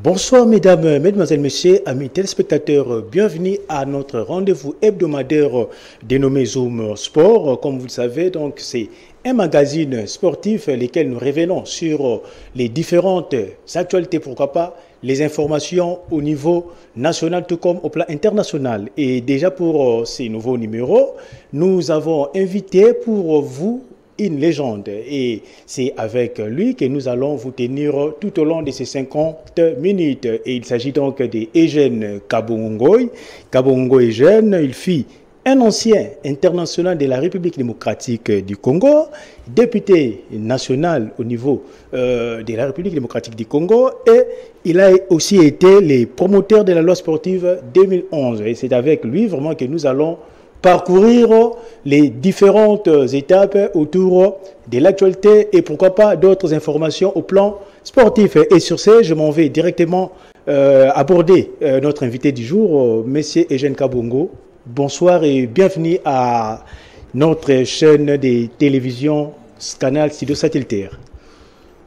Bonsoir mesdames, mesdemoiselles, messieurs, amis téléspectateurs, bienvenue à notre rendez-vous hebdomadaire dénommé Zoom Sport. Comme vous le savez, donc c'est un magazine sportif lesquels nous revenons sur les différentes actualités, pourquoi pas les informations au niveau national tout comme au plan international. Et déjà pour ces nouveaux numéros, nous avons invité pour vous une légende et c'est avec lui que nous allons vous tenir tout au long de ces 50 minutes. Et il s'agit donc de Eugène Kabongoy. Kabongoy Eugène, il fut un ancien international de la République démocratique du Congo, député national au niveau de la République démocratique du Congo, et il a aussi été le promoteur de la loi sportive 2011. Et c'est avec lui vraiment que nous allons parcourir les différentes étapes autour de l'actualité et pourquoi pas d'autres informations au plan sportif. Et sur ce, je m'en vais directement aborder notre invité du jour, Monsieur Eugène Kabongo. Bonsoir et bienvenue à notre chaîne de télévision Canal Studio Satellitaire.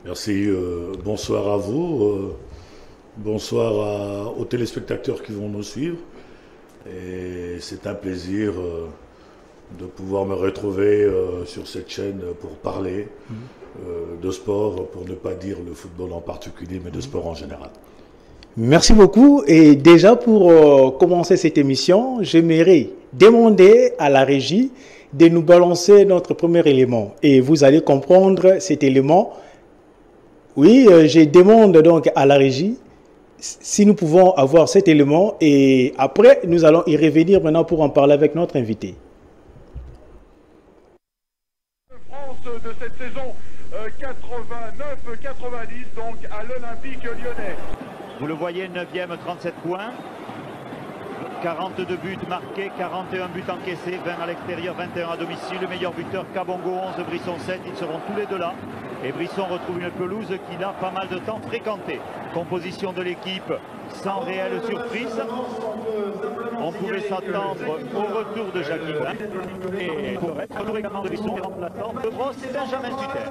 Merci, bonsoir à vous, bonsoir aux téléspectateurs qui vont nous suivre. Et c'est un plaisir de pouvoir me retrouver sur cette chaîne pour parler de sport, pour ne pas dire le football en particulier, mais de sport en général. Merci beaucoup. Et déjà pour commencer cette émission, j'aimerais demander à la régie de nous balancer notre premier élément. Et vous allez comprendre cet élément. Oui, je demande donc à la régie si nous pouvons avoir cet élément et après nous allons y revenir maintenant pour en parler avec notre invité. France de cette saison 89-90 donc à l'Olympique Lyonnais. Vous le voyez, 9e, 37 points, 42 buts marqués, 41 buts encaissés, 20 à l'extérieur, 21 à domicile. Le meilleur buteur Kabongo, 11, Brisson 7, ils seront tous les deux là. Et Brisson retrouve une pelouse qu'il a pas mal de temps fréquentée. Composition de l'équipe sans réelle surprise. On pouvait s'attendre au retour de Jackie Brun. Et pour être retour également de Brisson, remplaçant de Brosse et Benjamin Suter.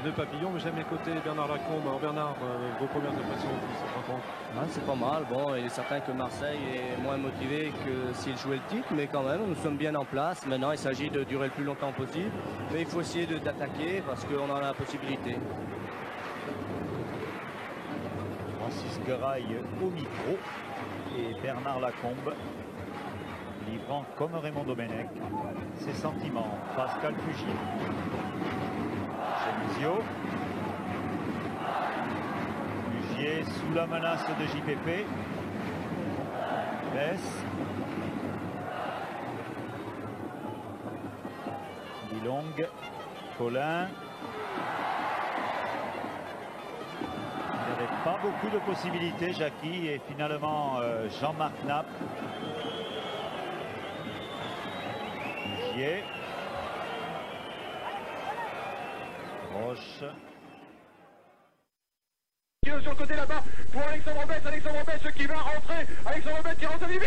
Deux papillons, mais j'aime les côtés Bernard Lacombe. Alors Bernard, vos premières impressions de cette rencontre? C'est pas mal. Bon, il est certain que Marseille est moins motivé que s'il jouait le titre, mais quand même, nous sommes bien en place. Maintenant, il s'agit de durer le plus longtemps possible, mais il faut essayer d'attaquer parce qu'on en a la possibilité. Francis Gueraille au micro et Bernard Lacombe livrant comme Raymond Domenech ses sentiments. Pascal Fugit. Genesio. Fugier sous la menace de JPP. Bess. Dilong. Colin. Il n'y avait pas beaucoup de possibilités, Jackie, et finalement Jean-Marc Knapp. Fugier. Roche. Sur le côté là-bas pour Alexandre Bess qui va rentrer. Alexandre Bess qui rentre avec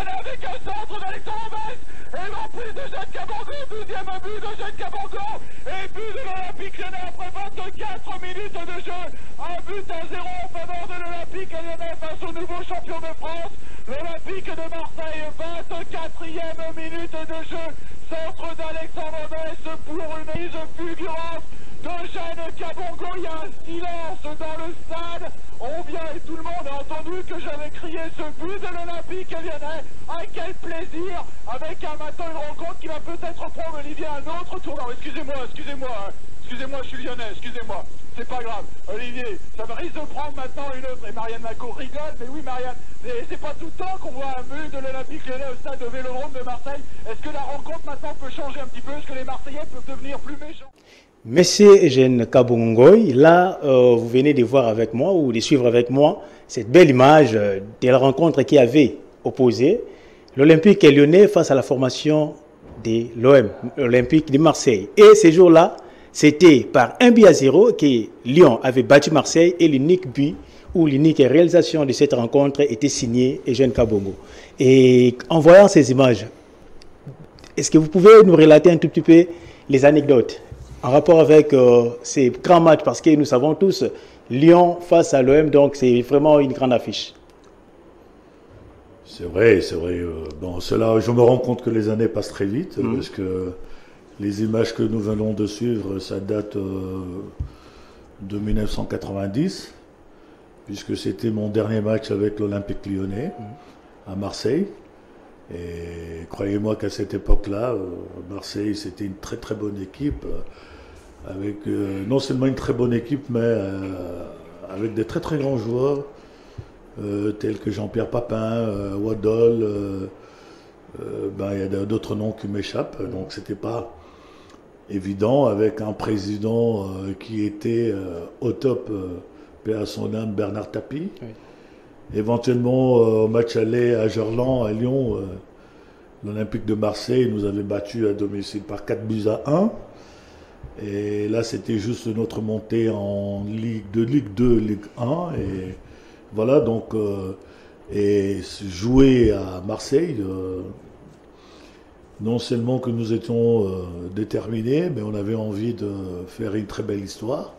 avec un centre d'Alexandre Bess. Et l'emprise de Jeanne Kabongo, deuxième but de Jeanne Kabongo. Et but de l'Olympique Lyonnais après 24 minutes de jeu. Un but à 0 en faveur de l'Olympique Lyonnais face au nouveau champion de France. L'Olympique de Marseille, 24e minute de jeu. Centre d'Alexandre Bess pour une mise fulgurante de Jeanne Kabongo. Il y a un silence dans le stade. On vient et tout le monde a entendu que j'avais crié ce but de l'Olympique Lyonnais. Ah, quel plaisir! Avec un matin une rencontre qui va peut-être prendre Olivier un autre tournant. Excusez-moi, je suis lyonnais, excusez-moi. C'est pas grave. Olivier, ça me risque de prendre maintenant une autre. Et Marianne Maco rigole, mais oui Marianne, c'est pas tout le temps qu'on voit un but de l'Olympique Lyonnais au stade de Vélodrome de Marseille. Est-ce que la rencontre maintenant peut changer un petit peu? Est-ce que les Marseillais peuvent devenir plus méchants? Monsieur Eugène Kabongoy, là, vous venez de voir avec moi ou de suivre avec moi cette belle image de la rencontre qui avait opposé l'Olympique Lyonnais face à la formation de l'OM, l'Olympique de Marseille. Et ces jours-là, c'était par 1-0 que Lyon avait battu Marseille et l'unique but ou l'unique réalisation de cette rencontre était signée Eugène Kabongo. Et en voyant ces images, est-ce que vous pouvez nous relater un tout petit peu les anecdotes? En rapport avec ces grands matchs, parce que nous savons tous, Lyon face à l'OM, donc c'est vraiment une grande affiche. C'est vrai, c'est vrai. Bon, cela, je me rends compte que les années passent très vite, parce que les images que nous venons de suivre, ça date de 1990, puisque c'était mon dernier match avec l'Olympique Lyonnais à Marseille. Et croyez-moi qu'à cette époque-là, Marseille, c'était une très très bonne équipe, avec non seulement une très bonne équipe, mais avec des très très grands joueurs, tels que Jean-Pierre Papin, Waddle, il y a d'autres noms qui m'échappent, donc c'était pas évident, avec un président qui était au top, paix à son âme, Bernard Tapie. Oui. Éventuellement, au match aller à Gerland, à Lyon, l'Olympique de Marseille nous avait battus à domicile par 4-1. Et là, c'était juste notre montée en Ligue 2, Ligue 1. Et voilà, donc, et jouer à Marseille, non seulement que nous étions déterminés, mais on avait envie de faire une très belle histoire.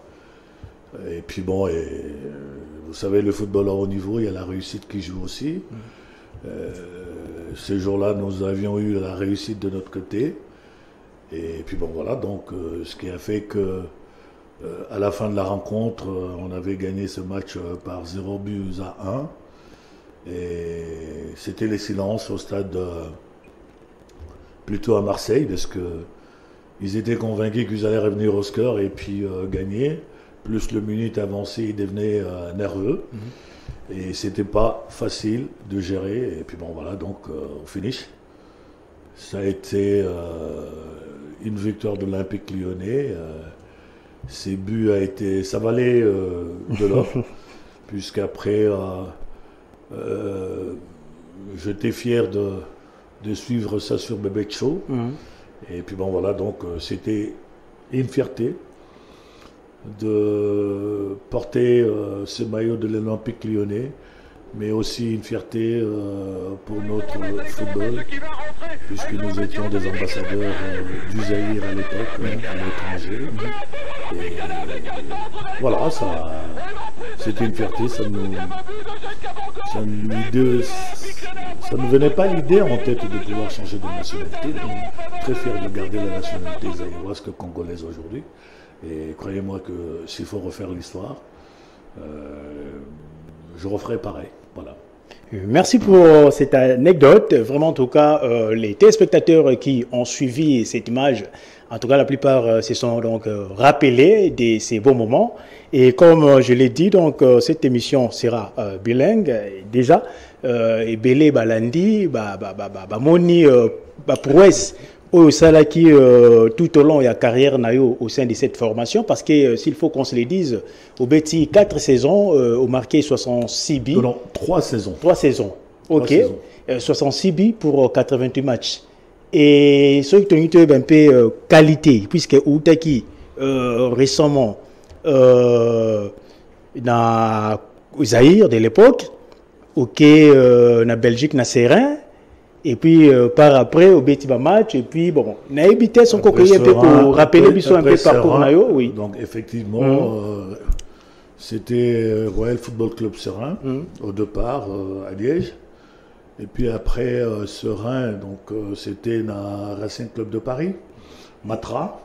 Et puis bon, vous savez, le football à haut niveau, il y a la réussite qui joue aussi. Ces jours-là, nous avions eu la réussite de notre côté. Et puis bon, voilà, donc ce qui a fait que à la fin de la rencontre, on avait gagné ce match par 0-1. Et c'était les silences au stade, plutôt à Marseille, parce qu'ils étaient convaincus qu'ils allaient revenir au score et puis gagner. Plus le minute avancé, il devenait nerveux. Et c'était pas facile de gérer. Et puis bon, voilà, donc au finish, ça a été une victoire de l'Olympique Lyonnais. Ces buts a été, ça valait de l'or, puisqu'après, j'étais fier de suivre ça sur Bébé Show. Et puis bon, voilà, donc c'était une fierté de porter ce maillot de l'Olympique Lyonnais, mais aussi une fierté pour notre football, puisque nous étions des ambassadeurs du Zaïre à l'époque, à l'étranger. Et voilà, c'était une fierté, ça ne venait pas l'idée en tête de pouvoir changer de nationalité. Donc, très fier de garder la nationalité zaïroise que congolaise aujourd'hui. Et croyez-moi que s'il faut refaire l'histoire, je referai pareil. Voilà. Merci pour cette anecdote. Vraiment, en tout cas, les téléspectateurs qui ont suivi cette image, en tout cas, la plupart se sont donc rappelés de ces beaux moments. Et comme je l'ai dit, donc cette émission sera bilingue déjà. Et Belé Balandi, Moni, prouesse. Au Salaki, tout au long de la carrière Nayo au sein de cette formation, parce que s'il faut qu'on se le dise, au Betty, 4 saisons, au marqué 66 buts. Non, 3 saisons. 3 saisons. Ok. 66 buts pour 88 matchs. Et ce qui est un peu qualité, puisque Outaki, récemment, dans Zaïre de l'époque, ok, na Belgique, na Serein. Et puis, par après, au Betiba match, et puis, bon, on a évité son coquille un peu pour rappeler un peu le parcours Nayo, oui. Donc, effectivement, c'était Royal Football Club Serein, au départ, à Liège. Et puis après, Serein, donc, c'était le Racing Club de Paris, Matra,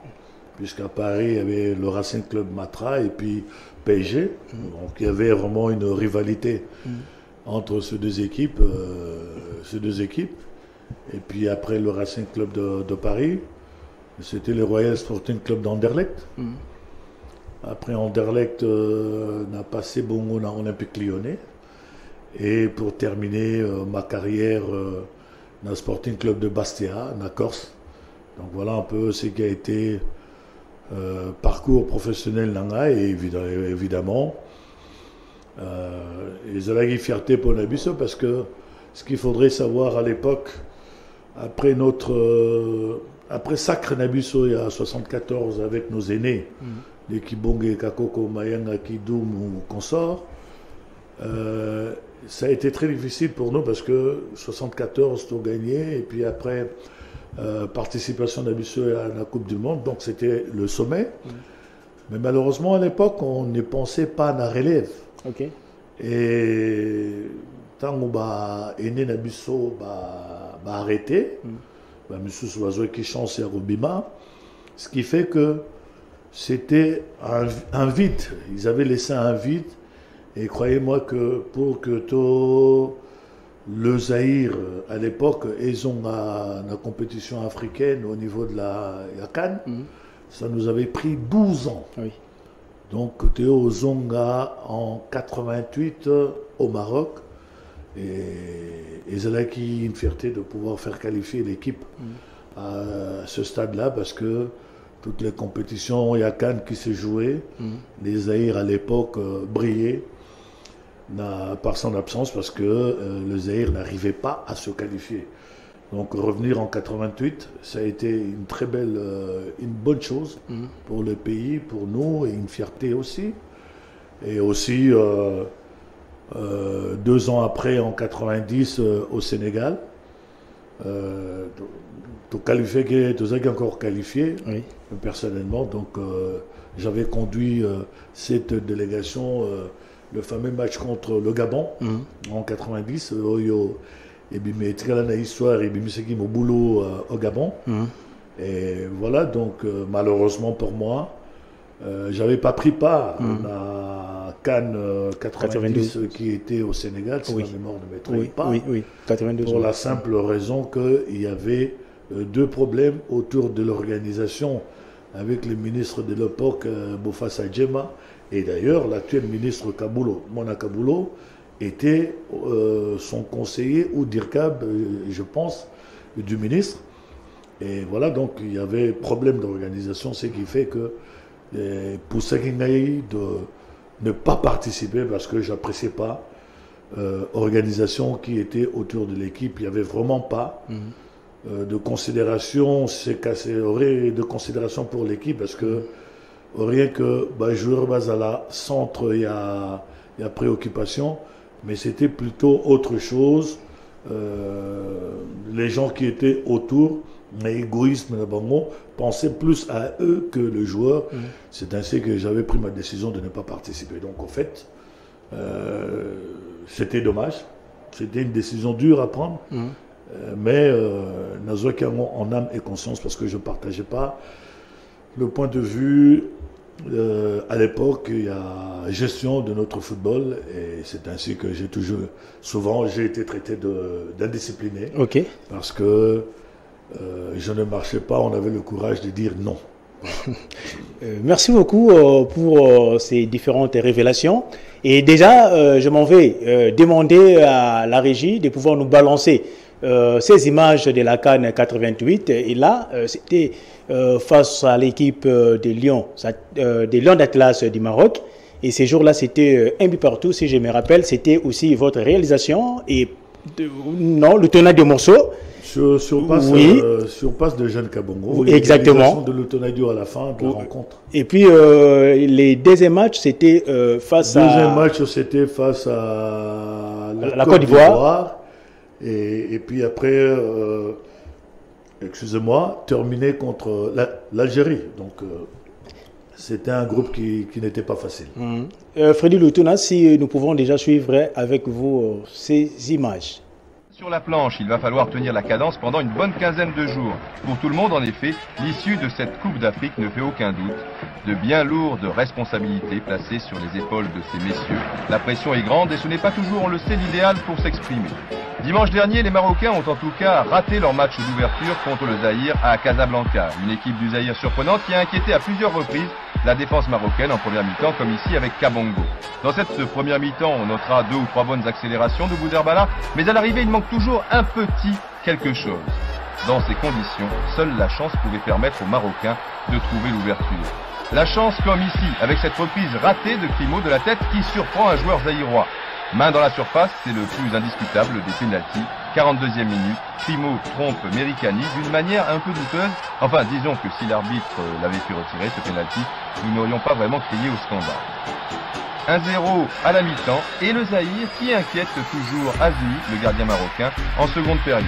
puisqu'à Paris, il y avait le Racing Club Matra, et puis PSG. Donc, il y avait vraiment une rivalité entre ces deux équipes. Et puis après le Racing Club de Paris, c'était le Royal Sporting Club d'Anderlecht. Après Anderlecht, on a passé Bongo dans l'Olympique Lyonnais. Et pour terminer ma carrière dans le Sporting Club de Bastia, en Corse. Donc voilà un peu ce qui a été parcours professionnel Nanga. Et évidemment, ils ont eu fierté pour Nabiso, parce que ce qu'il faudrait savoir à l'époque, après Sacre Nabiso il y a 74 avec nos aînés, les Kibonge, Kakoko, Mayanga, Kidoum ou consorts, ça a été très difficile pour nous parce que 74 tout gagné, et puis après participation d'Abisso à la Coupe du Monde, donc c'était le sommet. Mais malheureusement, à l'époque, on ne pensait pas à la relève. Okay. Et tant qu'on est né Nabisso, arrêté, Monsieur Souazo qui chance à Rubima, ce qui fait que c'était un vide. Ils avaient laissé un vide. Et croyez-moi que pour que tout le Zaïre, à l'époque, ils ont la compétition africaine au niveau de la CAN, ça nous avait pris 12 ans. Oui. Donc, Théo Zonga en 88 au Maroc. Et c'est là qu'il y a une fierté de pouvoir faire qualifier l'équipe à ce stade-là parce que toutes les compétitions, il y a Cannes qui s'est joué. Les Zaïre à l'époque brillaient par son absence parce que le Zaïre n'arrivait pas à se qualifier. Donc revenir en 88, ça a été une très belle, une bonne chose pour le pays, pour nous, et une fierté aussi. Et aussi, 2 ans après, en 90, au Sénégal, tout qualifié, tout ça qui est encore qualifié, oui. Personnellement. Donc j'avais conduit cette délégation, le fameux match contre le Gabon en 90. Et puis, mais très histoire, et puis, mon boulot au Gabon. Et voilà, donc, malheureusement pour moi, j'avais pas pris part à Cannes 90 qui était au Sénégal, si ma mémoire ne me trompe pas. Oui, 92. Pour la simple raison qu'il y avait 2 problèmes autour de l'organisation avec le ministre de l'époque, Bofassa Djema, et d'ailleurs l'actuel ministre Kaboulo, Mona Kaboulo, était son conseiller ou DIRCAB, je pense, du ministre. Et voilà, donc il y avait problème d'organisation, ce qui fait que pour Saguinaï de ne pas participer parce que je n'appréciais pas l'organisation qui était autour de l'équipe. Il n'y avait vraiment pas de considération, de considération pour l'équipe parce que rien que joueur Bazala, centre, il y a préoccupation. Mais c'était plutôt autre chose. Les gens qui étaient autour, l'égoïsme, pensaient plus à eux que le joueur. C'est ainsi que j'avais pris ma décision de ne pas participer. Donc en fait, c'était dommage. C'était une décision dure à prendre. Mais en âme et conscience, parce que je ne partageais pas le point de vue. À l'époque, il y a gestion de notre football et c'est ainsi que souvent j'ai été traité d'indiscipliné parce que je ne marchais pas, on avait le courage de dire non. Merci beaucoup pour ces différentes révélations. Et déjà, je m'en vais demander à la régie de pouvoir nous balancer ces images de la CAN 88. Et là, c'était face à l'équipe des Lions d'Atlas du Maroc. Et ces jours-là, c'était un but partout, si je me rappelle. C'était aussi votre réalisation et le tenant de morceaux. Sur passe de Jeanne Kabongo. Exactement. De l'Autonadio à la fin de la rencontre. Et puis, les deuxième matchs, c'était face à la Côte d'Ivoire. Et puis après, excusez-moi, terminé contre l'Algérie. Donc, c'était un groupe qui n'était pas facile. Freddy Lutuna, si nous pouvons déjà suivre avec vous ces images. Sur la planche, il va falloir tenir la cadence pendant une bonne quinzaine de jours. Pour tout le monde, en effet, l'issue de cette Coupe d'Afrique ne fait aucun doute. De bien lourdes responsabilités placées sur les épaules de ces messieurs. La pression est grande et ce n'est pas toujours, on le sait, l'idéal pour s'exprimer. Dimanche dernier, les Marocains ont en tout cas raté leur match d'ouverture contre le Zaïre à Casablanca. Une équipe du Zaïre surprenante qui a inquiété à plusieurs reprises la défense marocaine en première mi-temps, comme ici avec Kabongo. Dans cette première mi-temps, on notera 2 ou 3 bonnes accélérations de Bouderbala, mais à l'arrivée, il manque toujours un petit quelque chose. Dans ces conditions, seule la chance pouvait permettre aux Marocains de trouver l'ouverture. La chance comme ici, avec cette reprise ratée de Crimo de la tête qui surprend un joueur zaïrois. Main dans la surface, c'est le plus indiscutable des pénaltys. 42e minute, Crimo trompe Mericani d'une manière un peu douteuse. Enfin, disons que si l'arbitre l'avait fait retirer ce pénalty, nous n'aurions pas vraiment crié au scandale. 1-0 à la mi-temps et le Zaïre qui inquiète toujours Azoui, le gardien marocain, en seconde période.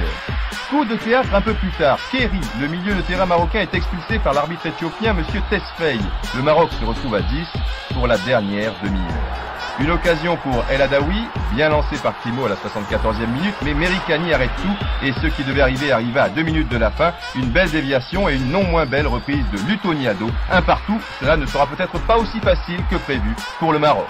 Coup de théâtre un peu plus tard, Kéry, le milieu de terrain marocain, est expulsé par l'arbitre éthiopien M. Tesfaye. Le Maroc se retrouve à 10 pour la dernière demi-heure. Une occasion pour El Adaoui, bien lancé par Timo à la 74e minute, mais Merikani arrête tout et ce qui devait arriver arriva à 2 minutes de la fin. Une belle déviation et une non moins belle reprise de Lutoniado. Un partout, cela ne sera peut-être pas aussi facile que prévu pour le Maroc.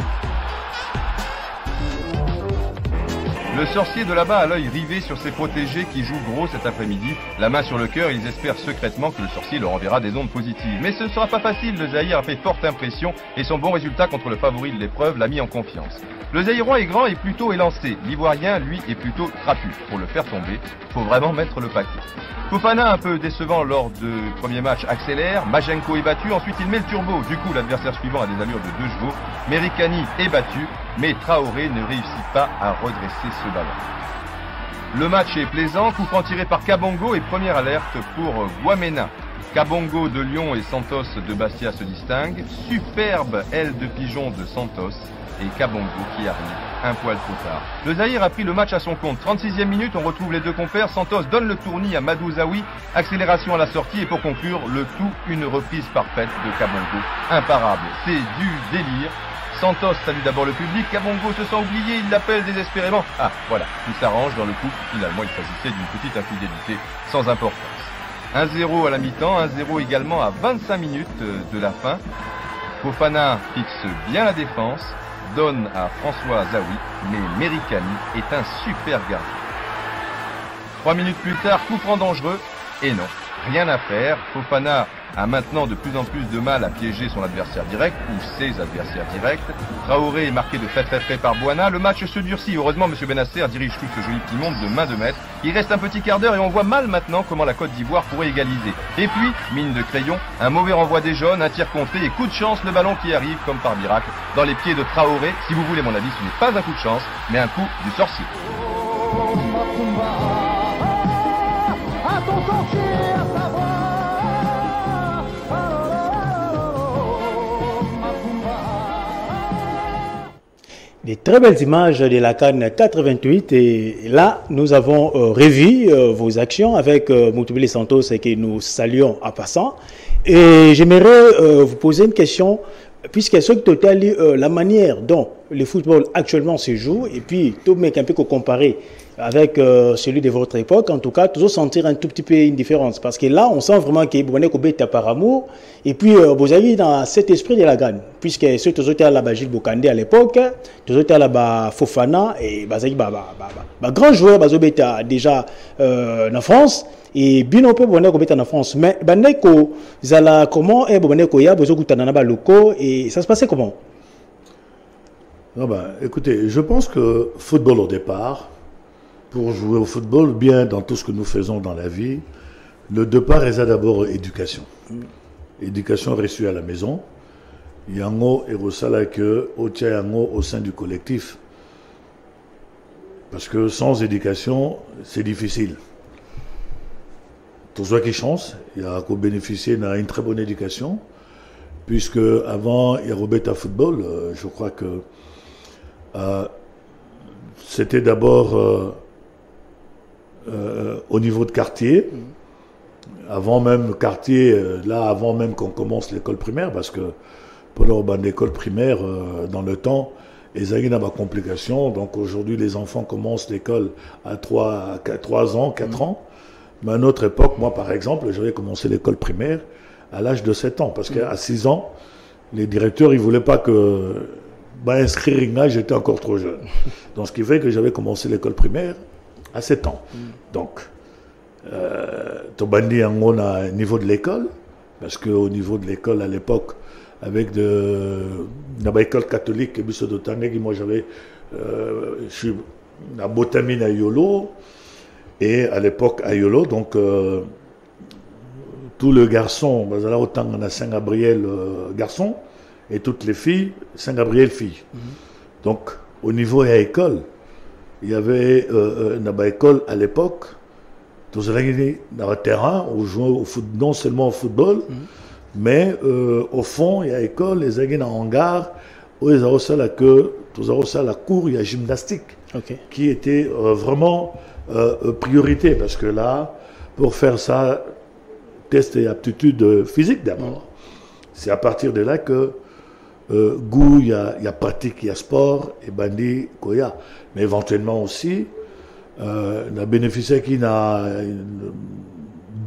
Le sorcier de là-bas a l'œil rivé sur ses protégés qui jouent gros cet après-midi. La main sur le cœur, ils espèrent secrètement que le sorcier leur enverra des ondes positives. Mais ce ne sera pas facile, le Zaïre a fait forte impression et son bon résultat contre le favori de l'épreuve l'a mis en confiance. Le Zaïrois est grand et plutôt élancé. L'Ivoirien, lui, est plutôt trapu. Pour le faire tomber, faut vraiment mettre le paquet. Fofana, un peu décevant lors du premier match, accélère. Majenko est battu, ensuite il met le turbo. Du coup, l'adversaire suivant a des allures de 2 chevaux. Merikani est battu, mais Traoré ne réussit pas à redresser ce ballon. Le match est plaisant, coup franc tiré par Kabongo et première alerte pour Guamena. Kabongo de Lyon et Santos de Bastia se distinguent. Superbe aile de pigeon de Santos et Kabongo qui arrive un poil trop tard. Le Zaïre a pris le match à son compte. 36e minute, on retrouve les deux compères. Santos donne le tournis à Madou Zaoui. Accélération à la sortie et pour conclure, le tout, une reprise parfaite de Kabongo. Imparable, c'est du délire. Santos salue d'abord le public, Kabongo se sent oublié, il l'appelle désespérément. Ah, voilà, tout s'arrange dans le couple. Finalement, il s'agissait d'une petite infidélité sans importance. 1-0 à la mi-temps, 1-0 également à 25 minutes de la fin. Fofana fixe bien la défense, donne à François Zaoui, mais Merikani est un super gardien. 3 minutes plus tard, coup franc dangereux, et non, rien à faire. Fofana a maintenant de plus en plus de mal à piéger son adversaire direct, ou ses adversaires directs. Traoré est marqué de très près par Boana. Le match se durcit. Heureusement, M. Benasser dirige tout ce joli petit monde de main de maître. Il reste un petit quart d'heure et on voit mal maintenant comment la Côte d'Ivoire pourrait égaliser. Et puis, mine de crayon, un mauvais renvoi des jaunes, un tir contré et coup de chance, le ballon qui arrive, comme par miracle, dans les pieds de Traoré. Si vous voulez mon avis, ce n'est pas un coup de chance, mais un coup du sorcier. Des très belles images de la CAN 88 et là nous avons revu vos actions avec Moutoubili Santos et que nous saluons en passant et j'aimerais vous poser une question puisque ce que la manière dont le football actuellement se joue et puis tout mec un peu comparer avec celui de votre époque, en tout cas, toujours sentir un tout petit peu une différence. Parce que là, on sent vraiment que vous venez par amour. Et puis, vous avez dans cet esprit de la gagne. Puisque ceux qui étaient là-bas, Gilles Bokandé à l'époque, tous étaient là-bas, Fofana, et grand joueur, ils étaient déjà en France. Et bien, on peut venir en France. Mais, comment est-ce que et ça se passait comment? Non, écoutez, je pense que football au départ, pour jouer au football, bien dans tout ce que nous faisons dans la vie, le départ est d'abord éducation. Éducation reçue à la maison. Yango et Rosala que Yango au sein du collectif. Parce que sans éducation, c'est difficile. Tous ceux qui chance, il y a qu'au bénéficier d'une très bonne éducation. Puisque avant, il y a Robert football, je crois que c'était d'abord au niveau de quartier, avant même quartier, avant même qu'on commence l'école primaire, parce que pour l'école primaire, dans le temps, ils avaient des complications. Donc aujourd'hui, les enfants commencent l'école à 3 ans, 4 ans. Mais à notre époque, moi par exemple, j'avais commencé l'école primaire à l'âge de 7 ans, parce qu'à 6 ans, les directeurs, ils ne voulaient pas que inscrire une âge, j'étais encore trop jeune. Donc ce qui fait que j'avais commencé l'école primaire à 7 ans. Donc, Tobandi on a un niveau de l'école, parce qu'au niveau de l'école à l'époque, avec l'école catholique, moi j'avais, je suis à Botamine à Yolo, et à l'époque à Yolo, donc tous les garçons, autant on a Saint-Gabriel garçons, et toutes les filles, Saint-Gabriel filles. Donc, au niveau de l'école, il y avait une école à l'époque, dans le terrain, on jouait au foot, non seulement au football, mais au fond, il y a l'école, les aguets en hangar, où ils ont ça la queue, ils ont ça la cour, il y a gymnastique qui était vraiment priorité parce que là, pour faire ça, test et aptitude physique d'abord. C'est à partir de là que goût, il y a pratique, il y a sport et bandi, koya. Mais éventuellement aussi, on a bénéficié qui n'a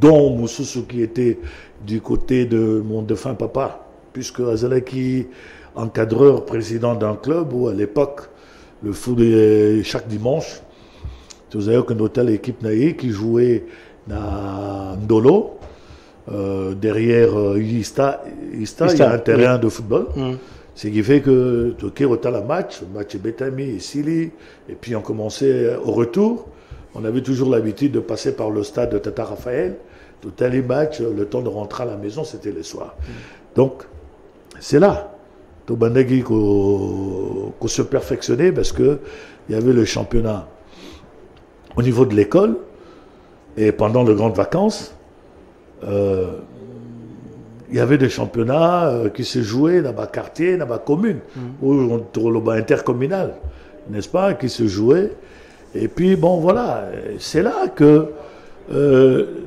don Moussoussou qui était du côté de mon défunt papa, puisque Azalaki, encadreur, président d'un club où à l'époque, le foot chaque dimanche, vous avez qu'un hôtel équipe naïe qui jouait dans Ndolo, derrière Ista, il y a un terrain de football. Ce qui fait que tu as le match Betami et Sili, et puis on commençait au retour. On avait toujours l'habitude de passer par le stade de Tata Raphaël. Tout à les matchs, le temps de rentrer à la maison, c'était le soir. Donc, c'est là qu'on se perfectionnait parce qu'il y avait le championnat au niveau de l'école et pendant les grandes vacances. Il y avait des championnats qui se jouaient dans ma quartier, dans ma commune, ou intercommunal, n'est-ce pas, qui se jouaient. Et puis, bon, voilà, c'est là que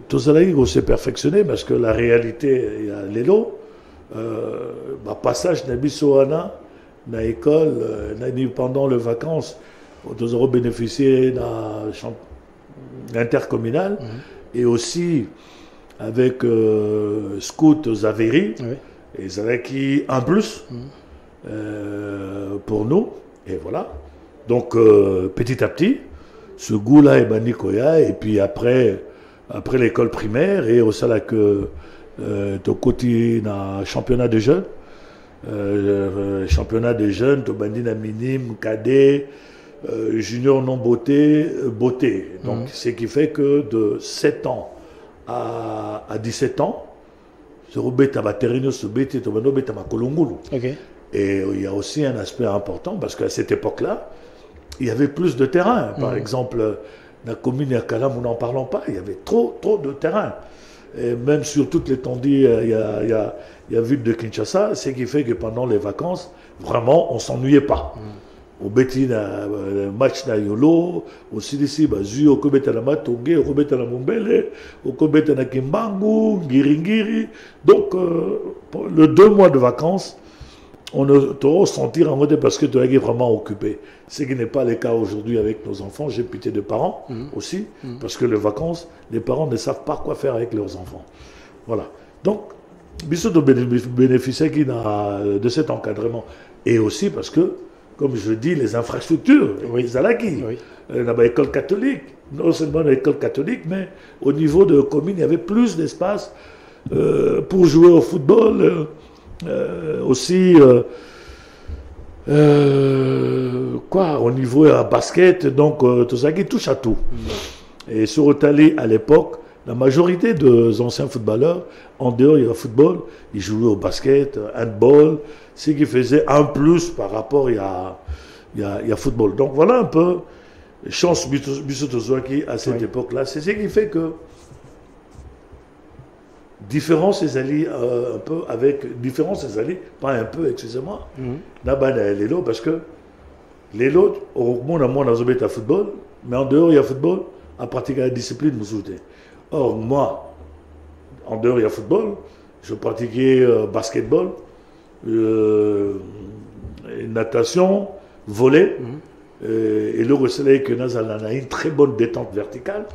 Tozalaïgo s'est perfectionné, parce que la réalité, il y a l'élo, passage Nabisoana, dans l'école, pendant les vacances, nous avons bénéficié d'un intercommunal, et aussi avec Scout Zaveri, et Zalaki un plus pour nous, et voilà. Donc petit à petit, ce goût-là est banni Koya, et puis après l'école primaire, et au sein que de côté d'un championnat de jeunes, de bandina minime, cadet, junior non beauté. Donc ce qui fait que de 7 ans à 17 ans, et il y a aussi un aspect important parce qu'à cette époque-là, il y avait plus de terrain. Par exemple, la commune de Kalam, nous n'en parlons pas, il y avait trop de terrain. Et même sur toute l'étendue, il y a ville de Kinshasa, ce qui fait que pendant les vacances, vraiment, on ne s'ennuyait pas. Au Béti, match na Yolo, au Sidisi, Bazu, au Kobeta na Matoge, au Kobeta na Mumbele, au Kobeta na Kimbangu, Ngiri. Donc, le 2 mois de vacances, on doit sentir en mode parce que tu es vraiment occupé. Ce qui n'est pas le cas aujourd'hui avec nos enfants. J'ai pitié de parents aussi, parce que les vacances, les parents ne savent pas quoi faire avec leurs enfants. Voilà. Donc, Bissot de bénéficier de cet encadrement. Et aussi parce que, comme je dis, les infrastructures, les Alaki, l'école catholique, non seulement l'école catholique, mais au niveau de commune, il y avait plus d'espace pour jouer au football, aussi, au niveau basket, donc tout ça qui touche à tout. Et sur Otali, à l'époque, la majorité des anciens footballeurs, en dehors, il y a le football, ils jouaient au basket, handball, ce qui faisait un plus par rapport il y a football. Donc voilà un peu chance Bissotozouaki à cette époque-là. C'est ce qui fait que différence ses alliés un peu avec différence ses alliés, pas un peu, excusez-moi. Là-bas les lots parce que les lots au monde à moins dans un football, mais en dehors il y a football à pratiquer la discipline musulmane. Or moi, en dehors il y a football, je pratiquais basketball. Natation, volley, et le soleil que nous avons une très bonne détente verticale.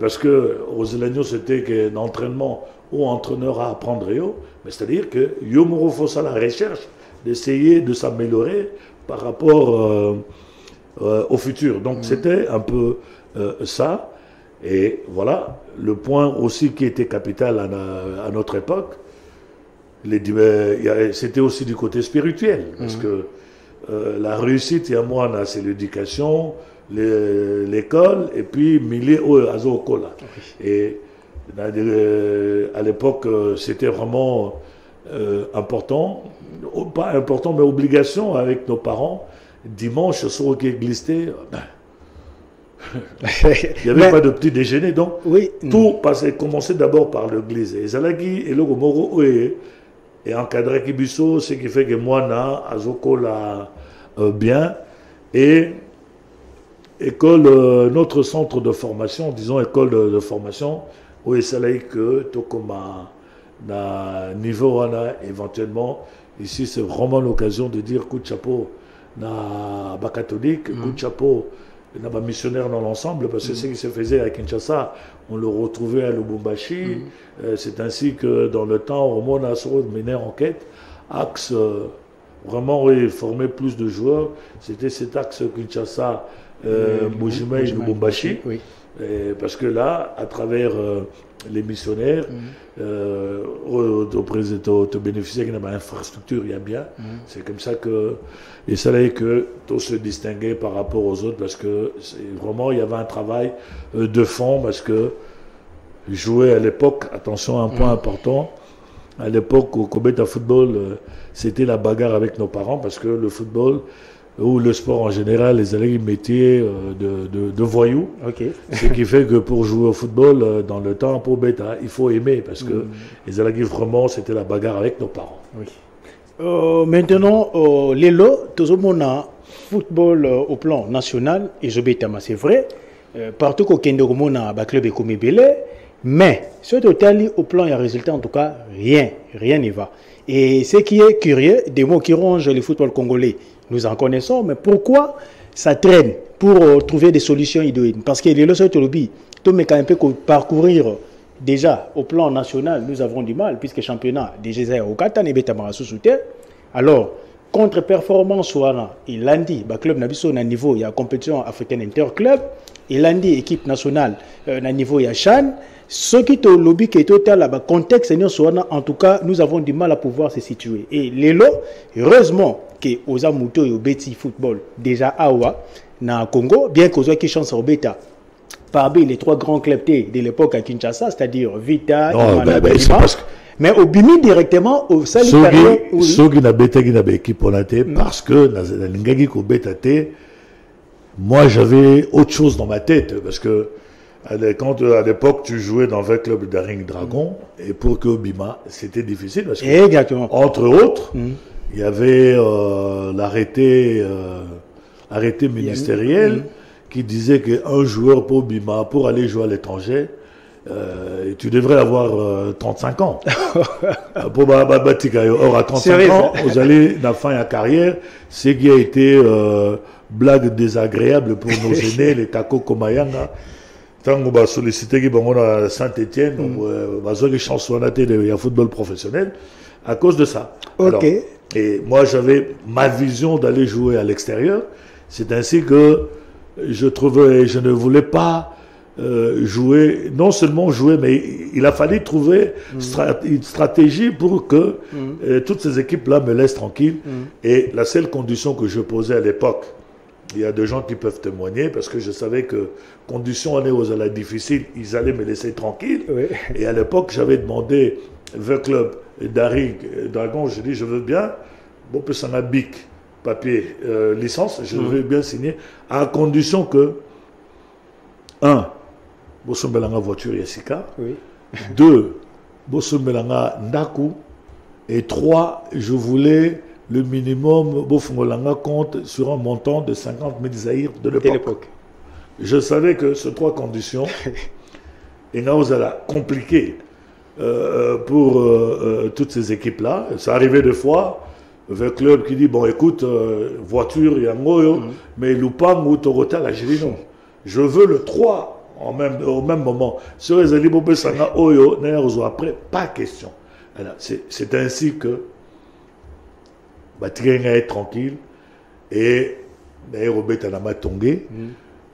Parce que aux Zélanio, c'était un entraînement où entraîneur à apprendre, mais c'est-à-dire que Yomoro Fossa la recherche d'essayer de s'améliorer par rapport au futur. Donc c'était un peu ça. Et voilà, le point aussi qui était capital à notre époque, c'était aussi du côté spirituel, parce que la réussite, il y a moi, c'est l'éducation, l'école, et puis milieu azokola. Et à l'époque, c'était vraiment important, pas important, mais obligation avec nos parents. Dimanche, sur le glissé, il n'y avait pas de petit déjeuner, donc tout commençait d'abord par le glissé. Et Zalagi et le Moro, et encadrer Kibiso, ce qui fait que moi, Azoko l'a bien. Et école, notre centre de formation, disons école de formation, où il s'agit que tout comme à niveau éventuellement, ici c'est vraiment l'occasion de dire coup de chapeau na bas catholique, coup de chapeau na bas missionnaire dans l'ensemble, parce que ce qui se faisait à Kinshasa, on le retrouvait à Lubumbashi. C'est ainsi que dans le temps, au moment de mener enquête, axe vraiment former plus de joueurs, c'était cet axe Kinshasa, Mujima et Lubumbashi. Oui. Parce que là, à travers les missionnaires, au bénéficiaire d'une infrastructure, il y a bien. C'est comme ça que, et ça là que tout se distinguait par rapport aux autres, parce que vraiment il y avait un travail de fond, parce que jouer à l'époque, attention, un point important, à l'époque au Kobeta Football, c'était la bagarre avec nos parents, parce que le football ou le sport en général, les allègues métiers de voyous. Okay. Ce qui fait que pour jouer au football, dans le temps, pour bêta, il faut aimer, parce que les allègues vraiment, c'était la bagarre avec nos parents. Oui. Maintenant, Lélo, tout le monde a football au plan national, et je bêta, c'est vrai, partout qu'au Kendo, a club comme Belé, mais sur total, au plan, il y a résultat, en tout cas, rien n'y va. Et ce qui est curieux, des mots qui rongent le football congolais, nous en connaissons, mais pourquoi ça traîne pour trouver des solutions idoines? Parce que les leçons de lobby, tout mais quand même peut parcourir déjà au plan national, nous avons du mal, puisque le championnat déjà au Qatar n'est pas soutien. Alors, contre-performance, il l'a dit, le club n'a pas niveau, il y a compétition africaine interclub, il l'a dit, équipe nationale, à niveau, il y a Chan. Ce qui est au lobby qui est total, là, contexte, en tout cas, nous avons du mal à pouvoir se situer. Et les lots, heureusement, que aux Amuto et au Betty Football, déjà Awa, na Congo, bien qu'aux autres qui chance au Beta, parmi les trois grands clubs de l'époque à Kinshasa, c'est-à-dire Vita, mais au Bimi directement, au Sali Carrière. Ceux qui n'ont pas d'équipe pour la tête, parce que la Lingagi au Beta, moi j'avais autre chose dans ma tête, parce que quand à l'époque tu jouais dans 20 clubs d'Aring Dragon, et pour que Bima, c'était difficile, parce que, exactement. Entre autres, il y avait l'arrêté ministériel qui disait qu'un joueur pour Bima, pour aller jouer à l'étranger, tu devrais avoir 35 ans. Pour or à 35 ans, vous allez dans la fin de la carrière, ce qui a été blague désagréable pour nos aînés, les Kako Komayanga. Tant qu'on va solliciter à Saint-Etienne, on va avoir des chances de football professionnel à cause de ça. Okay. Alors, et moi, j'avais ma vision d'aller jouer à l'extérieur. C'est ainsi que je ne voulais pas jouer, non seulement jouer, mais il a fallu trouver une stratégie pour que toutes ces équipes-là me laissent tranquille. Et la seule condition que je posais à l'époque, il y a des gens qui peuvent témoigner, parce que je savais que conditions allaient aux alas difficiles, ils allaient me laisser tranquille. Oui. Et à l'époque, j'avais demandé 20 clubs d'Aring Dragon, je dis je veux bien, bon, puis ça m'a bic, papier, licence, je veux bien signer, à condition que 1, Bosso Mbelanga voiture Yassika, 2, Bosso Mbelanga Ndaku, et 3, je voulais le minimum, Bofungolanga compte sur un montant de 50 000 zaïrs de l'époque. Je savais que ces 3 conditions, et là, vous allez compliquer pour toutes ces équipes-là. Ça arrivait des fois, le club qui dit, bon, écoute, voiture, il y a Ngoyo, mais Lupang ou Torota, là, j'ai dit non. Je veux le 3 au même moment. Sur les alibos, Oyo, après, pas question. C'est ainsi que Batrienga est tranquille, et d'ailleurs Robert Nama Tongé,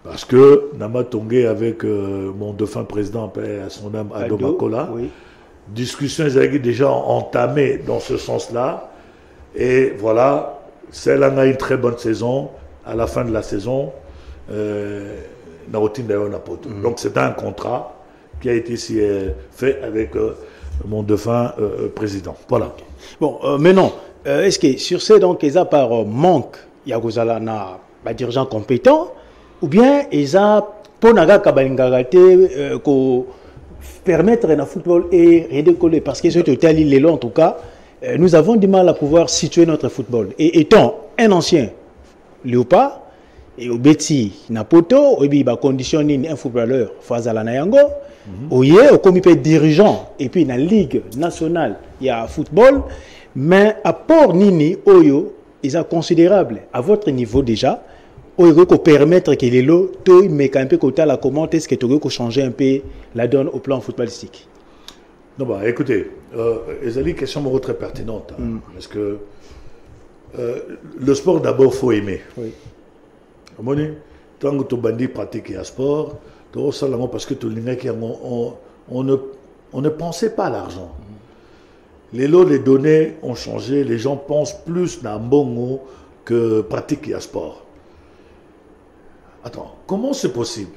parce que Nama Tongé avec mon défunt président à son âme Ado Makola, discussions déjà entamées dans ce sens-là, et voilà, celle a une très bonne saison. À la fin de la saison, donc c'est un contrat qui a été fait avec mon défunt président. Voilà. Bon, maintenant, est-ce que sur ces donc ils a par manque il y a des dirigeants compétents, ou bien ils a pour permettre un football et redécoller, parce que ce total il est là en tout cas nous avons du mal à pouvoir situer notre football. Et étant un ancien Léopard, et au Betty Napoto, il y a conditionné un footballeur, Fazala Nayango, il y a comme dirigeant, et puis dans la Ligue nationale, il y a football, mais à port Nini, Oyo, ils sont considérables à votre niveau déjà. Il faut permettre que les lots, mais un peu côté la comment est-ce que tu peux changer un peu la donne au plan footballistique. Non, bah, écoutez, c'est une question très pertinente. Hein, parce que le sport, d'abord, il faut aimer. Oui. Tant que tu bandis pratiques un sport, parce que on ne pensait pas à l'argent. Les lots, les données ont changé. Les gens pensent plus dans bongo que pratiquer un sport. Attends, comment c'est possible?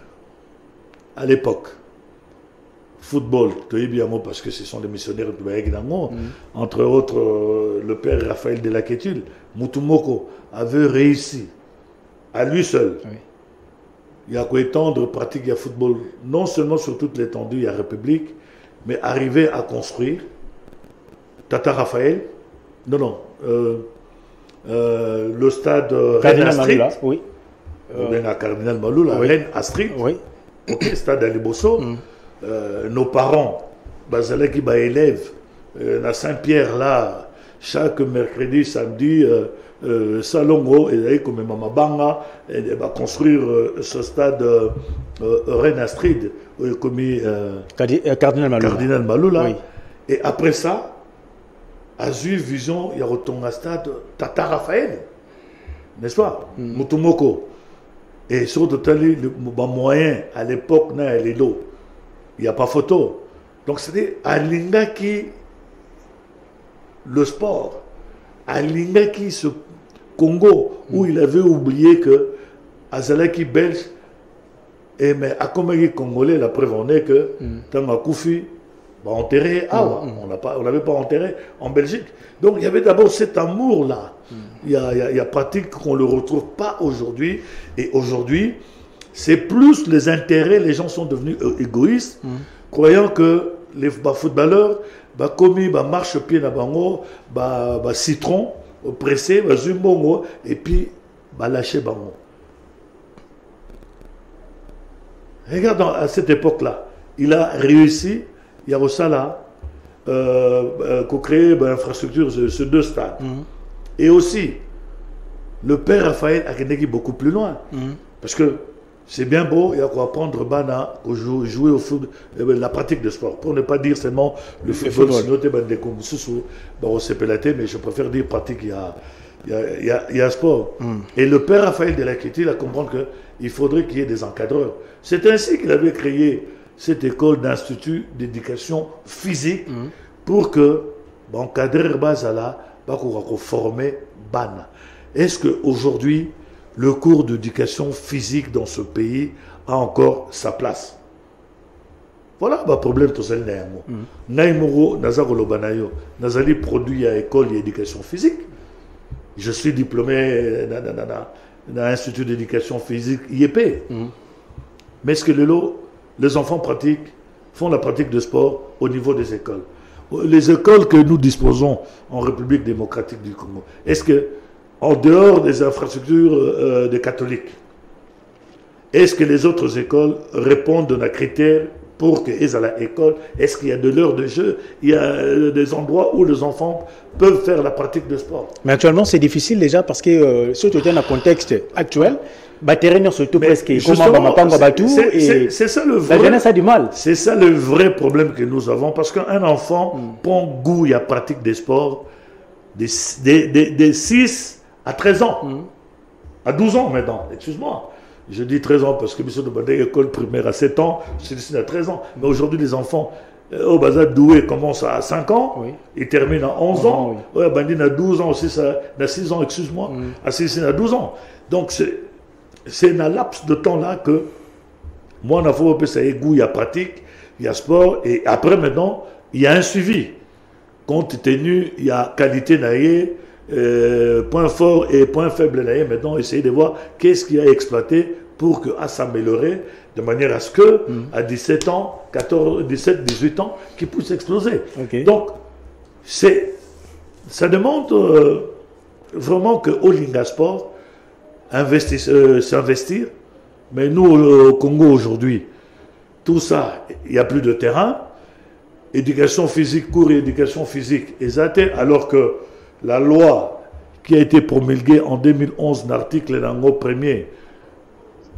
À l'époque, football, parce que ce sont des missionnaires entre autres le père Raphaël de la Quétule, Mutumoko avait réussi à lui seul. Oui. Il y a quoi étendre pratiquer le football, non seulement sur toute l'étendue de la République, mais arriver à construire Tata Raphaël, le stade Reine Astrid, oui. À Cardinal Malou, la Reine Astrid, oui. Okay, stade d'Alibosso. Nos parents, Bazalaki ba élèves, à Saint-Pierre là, chaque mercredi, samedi, Salongo, et comme Mama Banga, va construire ce stade Reine Astrid, comme Cardinal Malou là. Oui. Et après ça, à Zui Vision, il y a retourné un stade Tata Raphaël, n'est-ce pas? Mutumoko. Et sur le moyen, à l'époque, il n'y a pas photo. Donc c'était à Lingaki, le sport, à Lingaki, ce Congo, où il avait oublié que Azalaki belge, et mais à Komagi congolais, la preuve en est que Tanga Koufi, enterré, on n'avait pas enterré en Belgique. Donc il y avait d'abord cet amour-là. Il y a pratique qu'on ne le retrouve pas aujourd'hui. Et aujourd'hui, c'est plus les intérêts, les gens sont devenus égoïstes, croyant que les footballeurs, commis, marche-pied, citron, pressé, zumbongo, et puis lâcher bango. Regarde, à cette époque-là, il a réussi. Il y a aussi là, co-créer l'infrastructure de ces deux stades. Et aussi, le père Raphaël a gagné beaucoup plus loin. Parce que c'est bien beau, il y a quoi apprendre Bana, jouer au foot, la pratique de sport. Pour ne pas dire seulement le football, sinon tu mais je préfère dire pratique, il y a sport. Et le père Raphaël de la Quétille a compris qu'il faudrait qu'il y ait des encadreurs. C'est ainsi qu'il avait créé cette école d'institut d'éducation physique pour que encadrer Bazala pour former Bana. Est-ce qu'aujourd'hui le cours d'éducation physique dans ce pays a encore sa place? Voilà le problème tout seul. Naimuro Nazaro Banayo Nazali produit à école d'éducation physique. Je suis diplômé dans l'institut d'éducation physique IEP. Mais est-ce que les enfants font la pratique de sport au niveau des écoles? Les écoles que nous disposons en République démocratique du Congo, est-ce que, en dehors des infrastructures des catholiques, est-ce que les autres écoles répondent à critères pour qu'ils aient l'école? Est-ce qu'il y a de l'heure de jeu? Il y a des endroits où les enfants peuvent faire la pratique de sport? Mais actuellement, c'est difficile déjà parce que, surtout dans le contexte actuel, surtout presque c'est ça le vrai, la jeunesse a du mal. C'est ça le vrai problème que nous avons, parce qu'un enfant prend goût à pratique des sports de 6 à 13 ans, à 12 ans maintenant, excuse-moi. Je dis 13 ans parce que monsieur de école primaire à 7 ans, c'est d'ici à 13 ans. Mais aujourd'hui, les enfants au bazar doué commencent à 5 ans, ils terminent à 11 ans. Oui. Bandine à 12 ans aussi, à 6 ans, excuse-moi, à 6 à 12 ans. Donc c'est un laps de temps-là que moi, on a fait ça, il y a pratique, il y a sport, et après maintenant, il y a un suivi. Compte tenu, il y a qualité naïe, point fort et point faible naïe. Maintenant, essayer de voir qu'est-ce qu'il y a à exploiter pour s'améliorer de manière à ce que, à 17 ans, 14, 17, 18 ans, qu'ils puissent exploser. Donc, c'est Ça demande vraiment que Olinga Sport s'investir. Mais nous, au Congo aujourd'hui, tout ça, il n'y a plus de terrain. Éducation physique, cours et éducation physique, alors que la loi qui a été promulguée en 2011, l'article Nango 1er,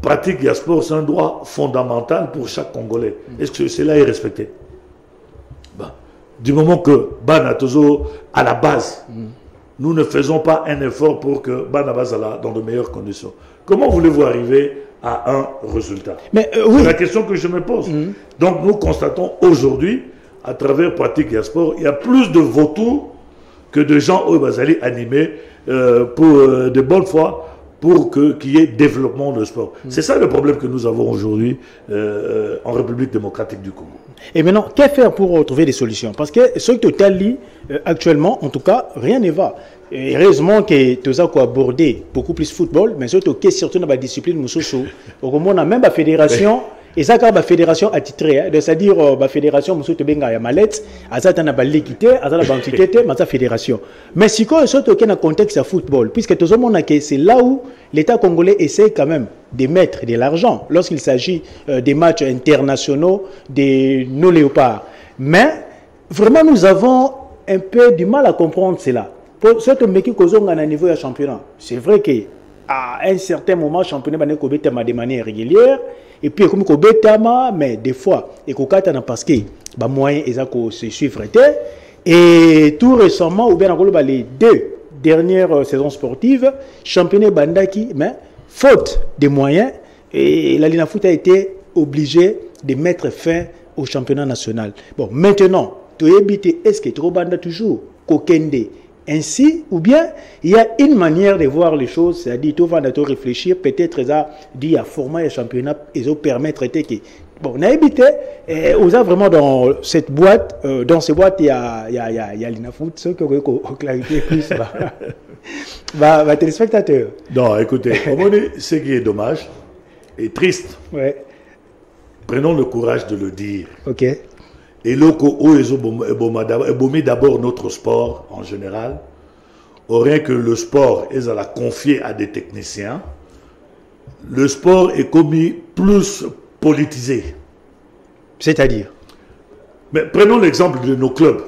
pratique et sport, c'est un droit fondamental pour chaque Congolais. Est-ce que cela est respecté? Du moment que Banatozo, à la base, nous ne faisons pas un effort pour que Banabazala dans de meilleures conditions. Comment voulez-vous arriver à un résultat? Oui. C'est la question que je me pose. Donc nous constatons aujourd'hui, à travers Pratique et Sport, il y a plus de vautours que de gens au Bazali animés pour de bonne foi pour qu'il y ait développement de sport. C'est ça le problème que nous avons aujourd'hui en République démocratique du Congo. Et maintenant, que faire pour trouver des solutions? Parce que ce que tu as dit actuellement, en tout cas, rien ne va. Et heureusement que tu as abordé beaucoup plus football, mais surtout dans la discipline, on a même la fédération. Et ça, quand la fédération attitrée, c'est-à-dire la fédération, il y a mallette, il y a l'équité, il y a l'identité, il y a fédération. Mais si on est dans le contexte de football, puisque tout le monde a c'est là où l'État congolais essaie quand même de mettre de l'argent lorsqu'il s'agit des matchs internationaux de nos léopards. Mais vraiment, nous avons un peu du mal à comprendre cela. Pour ceux qui ont un niveau de championnat, c'est vrai qu'à un certain moment, le championnat va de manière régulière. Et puis, comme mais des fois, parce que les moyens se suivent. Et tout récemment, ou bien les 2 dernières saisons sportives, championnat Bandaki, mais faute de moyens, et la Lina Foot a été obligée de mettre fin au championnat national. Bon, maintenant, tu est-ce que tu as toujours Kokende ainsi, ou bien il y a une manière de voir les choses, c'est-à-dire tu vas réfléchir, peut-être ça dit à format et championnat, et ça permettre que bon, on a évité, on a vraiment dans cette boîte, il y a l'Inafoot, ceux qui ont clarifié plus, téléspectateurs. Non, écoutez, ce qui est dommage et triste, prenons le courage de le dire. Ok. Et d'abord notre sport en général, aurait que le sport est à la confier à des techniciens. Le sport est commis plus politisé. C'est-à-dire? Mais prenons l'exemple de nos clubs.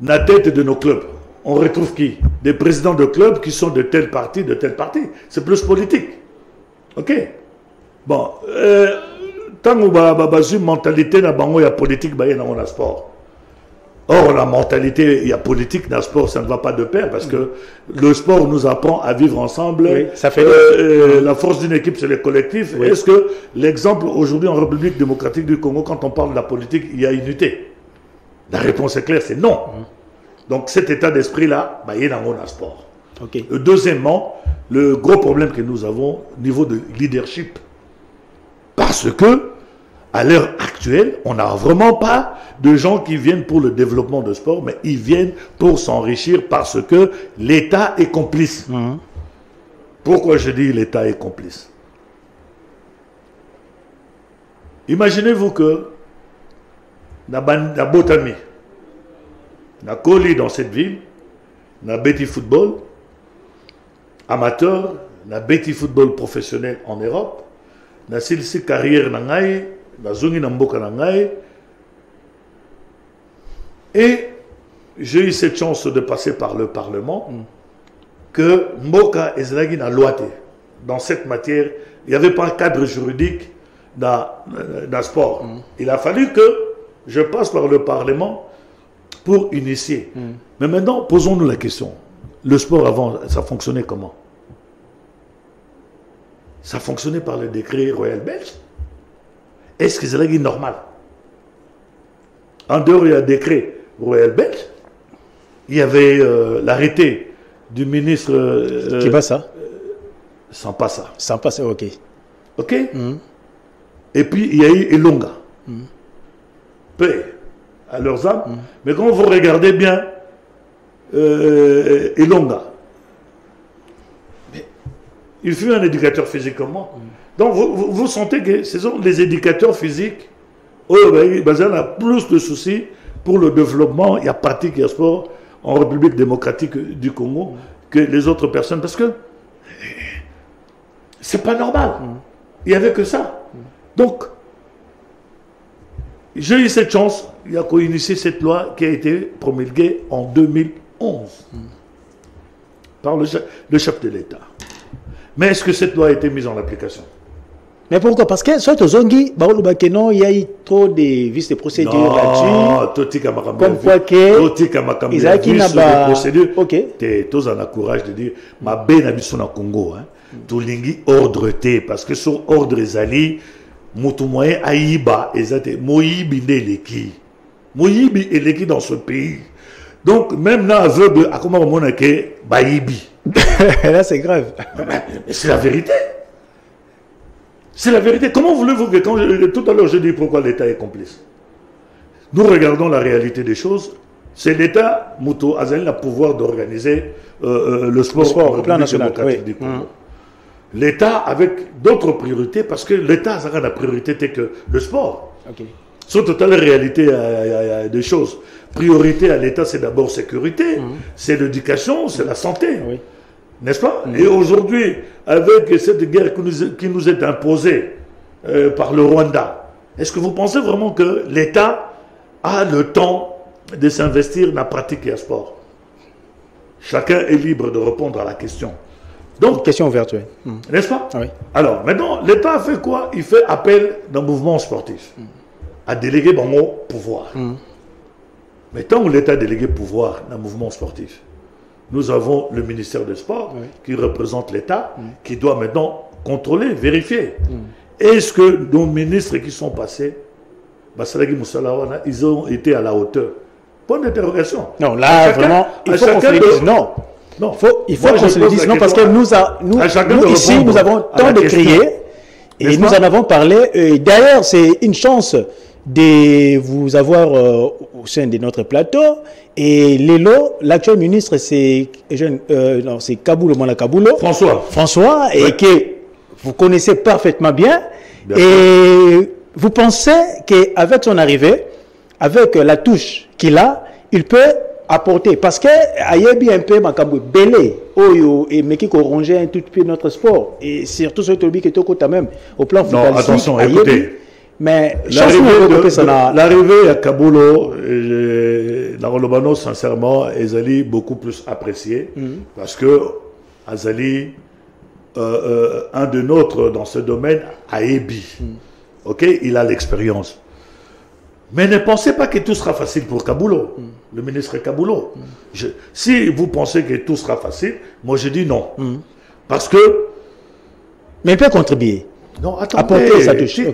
La tête de nos clubs, on retrouve qui? Des présidents de clubs qui sont de tel parti, de tel parti. C'est plus politique. Ok? Bon. Tant que une mentalité il y a politique dans le sport. Or la mentalité il y a politique dans le sport, ça ne va pas de pair parce que le sport nous apprend à vivre ensemble. Oui, ça fait la force d'une équipe c'est le collectif. Oui. Est-ce que l'exemple aujourd'hui en République démocratique du Congo, quand on parle de la politique, il y a unité? La réponse est claire, c'est non. Donc cet état d'esprit là, il est dans le sport. Okay. Deuxièmement, le gros problème que nous avons au niveau de leadership. Parce que, à l'heure actuelle, on n'a vraiment pas de gens qui viennent pour le développement de sport, mais ils viennent pour s'enrichir parce que l'État est complice. Pourquoi je dis l'État est complice? Imaginez-vous que, na Botami, na Koli dans cette ville, na Betty Football, amateur, na Betty Football professionnel en Europe, na silsi carrière na ngai na zongi na mboka na ngai et j'ai eu cette chance de passer par le Parlement que mboka ezalaki na loi dans cette matière il n'y avait pas un cadre juridique dans sport. Il a fallu que je passe par le Parlement pour initier. Mais maintenant posons-nous la question, le sport avant ça fonctionnait comment? Ça fonctionnait par le décret royal belge. Est-ce que c'est normal? En dehors, il y a un décret royal belge. Il y avait l'arrêté du ministre... Qui va ça? Sans pas ça. Sans pas ça, ok. Ok. Et puis, il y a eu Elonga. Paix à leurs âmes. Mais quand vous regardez bien Elonga, il fut un éducateur physique comme moi. Donc vous sentez que ce sont les éducateurs physiques qui ont plus de soucis pour le développement, il y a pratique, il y a sport en République démocratique du Congo que les autres personnes, parce que c'est pas normal. Il n'y avait que ça. Donc, j'ai eu cette chance, il y a initié cette loi qui a été promulguée en 2011 par le chef de l'État. Mais est-ce que cette loi a été mise en application? Mais pourquoi? Parce que soit aux Zongi, il y a eu trop de vices de procédure là-dessus. Comme quoi que ils ont procédure. Tous en a courage de dire ma belle habitude au Congo. Tout lingi ordre T parce que sur ordre Zali, mutu moyen aïba ezate moyibi neleki. Moyibi eleki dans ce pays. Donc même là aveugle à comment on a que bayibi. Là c'est grave. Mais c'est la vérité. C'est la vérité. Comment voulez-vous que quand tout à l'heure je dis pourquoi l'État est complice? Nous regardons la réalité des choses. C'est l'État, Moutou Azali, a le pouvoir d'organiser le sport au plan national. Du Congo. L'État avec d'autres priorités, parce que l'État a la priorité que le sport. Sur toute la réalité, il y a des choses. Priorité à l'État, c'est d'abord sécurité, c'est l'éducation, c'est la santé. N'est-ce pas? Et aujourd'hui, avec cette guerre qui nous est imposée par le Rwanda, est-ce que vous pensez vraiment que l'État a le temps de s'investir dans la pratique et le sport? Chacun est libre de répondre à la question. Donc, question ouverte, n'est-ce pas? Oui. Alors, maintenant, l'État a fait quoi? Il fait appel d'un mouvement sportif à déléguer bon pouvoir. Mais tant que l'État a délégué pouvoir d'un mouvement sportif, nous avons le ministère des Sports qui représente l'État, qui doit maintenant contrôler, vérifier. Est-ce que nos ministres qui sont passés, ils ont été à la hauteur? Point d'interrogation. Non, là, vraiment, il faut qu'on se le dise non. Non, il faut qu'on se le dise non, parce que nous ici, nous avons tant de crier et nous en avons parlé. D'ailleurs, c'est une chance de vous avoir au sein de notre plateau. Et Lélo, l'actuel ministre, c'est Kaboulo Manakabulo. François, et que vous connaissez parfaitement bien. Et vous pensez qu'avec son arrivée, avec la touche qu'il a, il peut apporter, parce que ayebi un peu makambo belé oyo et meki ko ronger un tout peu notre sport, et surtout ce tobi qui est au côté même au plan football. Non, attention, écoutez, mais l'arrivée à Kabulo, la Rolobano, sincèrement, Ezali beaucoup plus apprécié, parce que Azali, un de nôtres dans ce domaine, Ayebi, ok, il a l'expérience. Mais ne pensez pas que tout sera facile pour Kabulo, le ministre Kabulo. Si vous pensez que tout sera facile, moi je dis non. Parce que... Mais il peut contribuer. Non, attendez. Apporter sa touche. N'est-ce